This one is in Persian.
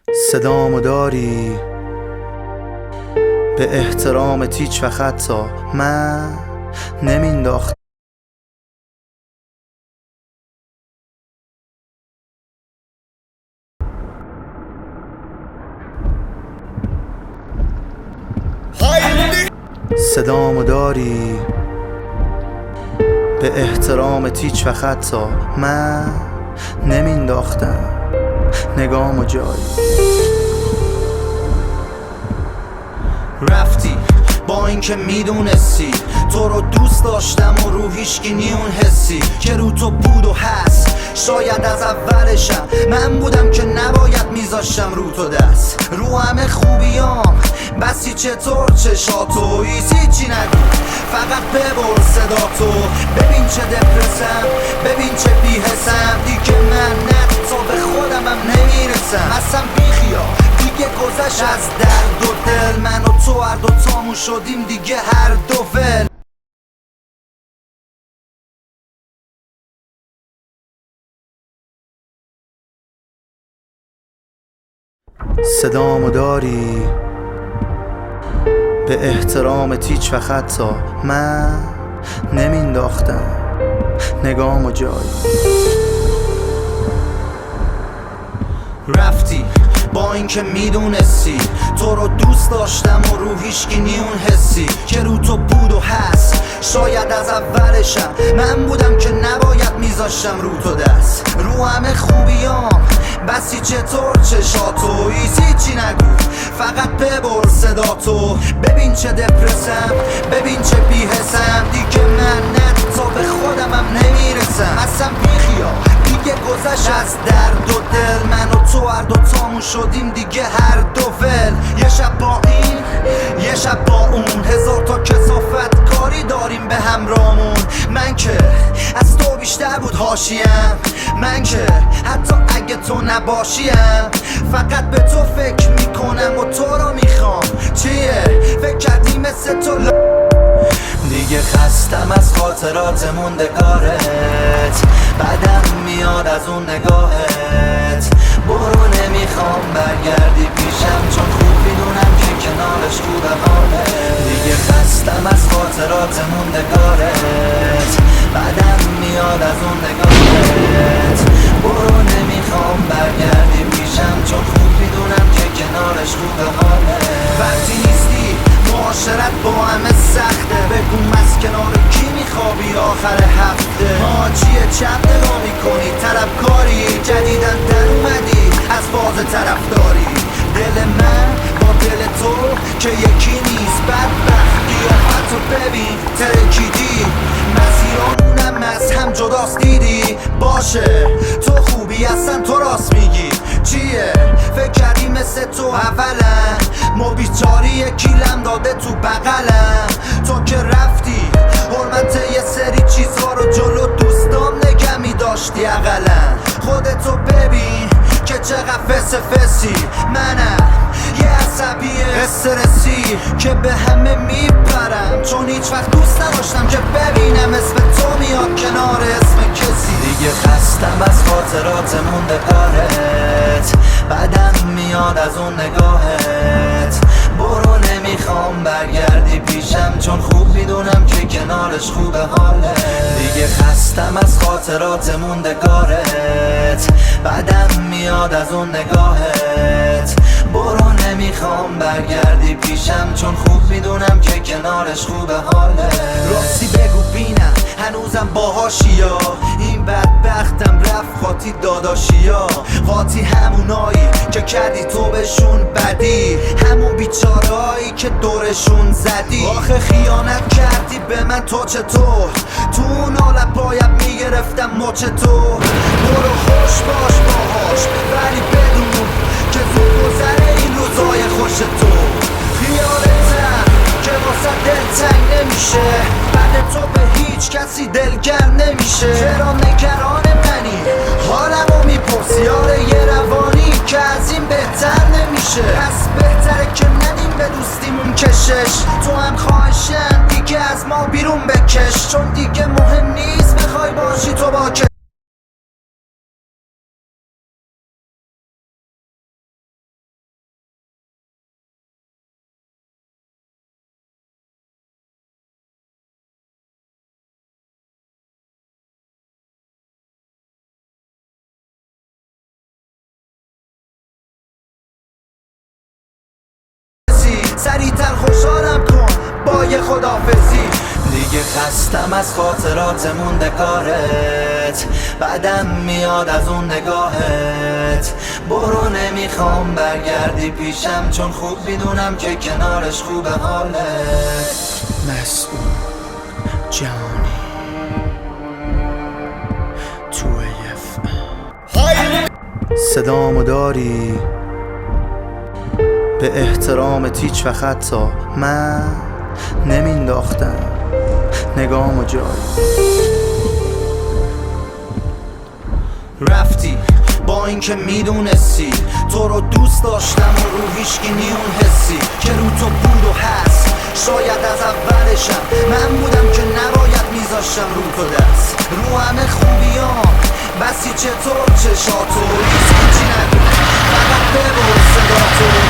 صدامو داری به احترامت هیچ وقت حتی من نمینداخت. صدامو داری به احترامت هیچ وقت حتی من نمینداختم نگامو جایی. رفتی با اینکه میدونستی تو رو دوست داشتم و رو هیچکی نیون حسی که رو تو بود و هست. شاید از اولشم من بودم که نباید میذاشتم رو تو دست. رو همه خوبیام بسی چطور چشاتو هیچی نگو، فقط ببر صداتو. ببین چه دپرسم، ببین چه بیحسم. دیگه من نه تا به خودمم نمیرسم. اصلا بیخیال دیگه گذشت از درد و دل. من و تو هر دوتامون شدیم دیگه هر دو ول. صدامو داری به احترامت هیچ وقت حتی من نمینداختم نگامو جایی. رفتی با اینکه میدونستی تو رو دوست داشتم و رو هیچکی نیون حسی که رو تو بود و هست. شاید از اولشم من بودم که نباید میذاشتم رو تو دست. رو همه خوبیام بسی چطور چشاتو هیچی نگو، فقط ببر صداتو. ببین چه دپرسم، ببین چه بیحسم. دیگه من نه تا به خودمم نمیرسم. اصلا بیخیال دیگه گذشت از درد و دل. من و تو هر دوتامون شدیم دیگه هر دو ول. یه شب با این یه شب با اون، هزار تا کثافت کاری داریم به همرامون. من که از تو بیشتر بود حاشیم، من که حتی اگه تو نباشیم فقط به تو فکر میکنم و تو رو میخوام. چیه فکر کردی مثل تو دیگه خستم از خاطرات موندگارت. بعدم میاد از اون نگاهت. برو نمیخوام برگردی پیشم، چون خوب میدونم که کنارش خوبه حالت. دیگه خستم از خاطرات موندگارت. بعدم میاد از اون نگاهت. برو نمیخوام برگردی پیشم، چون خوب میدونم که کنارش خوبه حالت. وقتی نیستی معاشرت با همه سخته. بگو از کنار کی میخوابی آخر هفته؟ چیه چپ نگاه میکنی طرفکاری؟ جدیدن در اومدی از باز طرفداری. دل من با دل تو که یکی نیست. بدبخت قیافتو ببین ترکیدی. مسیرامونم از هم جداست دیدی. باشه تو خوبی اصلا تو راست میگی. چیه فکر کردی مثل تو اولا ما بیچاری یکیلم داده تو بغلم. تو که رفتی حرمت یه سری چیزها رو جلو دوستام نگه میداشتی اقلا. خودتو ببین که چقدر فسی. منم یه عصبی استرسی که به همه میپرم، چون هیچ وقت دوست نداشتم که ببینم اسم تو میاد کنار اسم کسی. دیگه خستم از خاطرات موندگارت. بعدم میاد از اون نگاهت. برو نمیخوام برگردی پیشم، چون خوب میدونم که کنارش خوبه حالت. دیگه خستم از خاطرات موندگارت. بعدم میاد از اون نگاهت. برو نمیخوام برگردی پیشم، چون خوب میدونم که کنارش خوبه حالت. راستی بگو بینم هنوزم باهاشیا؟ این بدبختم رفت خاطی داداشیا. قاطی همونایی که کردی تو بهشون بدی، همون بیچارهایی که دورشون زدی. آخه خیانت کردی به من تو چطور؟ تو اون حالت باید میگرفتم مچ تو. برو خوش باش باهاش ولی بدون که زود گذره این روزای خوش تو. خیالتم که واسه دل تنگ نمیشه، بعد تو به هیچ کسی دلگر نمیشه. چرا نگران منی حالمو میپرسی؟ آره یه روانی که از این بهتر نمیشه. پس بهتره که ندیم به دوستیمون کشش. تو هم خواهشن دیگه از ما بیرون بکش، چون دیگه مهم نیست بخوای باشی تو با سریعتر خوشحالم کن با یه خدافزی. دیگه خستم از خاطرات موندگارت، بعدم میاد از اون نگاهت. برو نمیخوام برگردی پیشم، چون خوب میدونم که کنارش خوبه حالت. مسئول جانی تو صدامو داری به احترامت هیچ وقت حتی من نمینداختم نگامو جایی. رفتی با اینکه میدونستی تو رو دوست داشتم و رو هیچکی نیون حسی که رو تو بود و هست. شاید از اولشم من بودم که نباید میذاشتم رو تو دست. رو همه خوبیام بسی چطور چشاتو هیچی نگو، فقط ببر صداتو.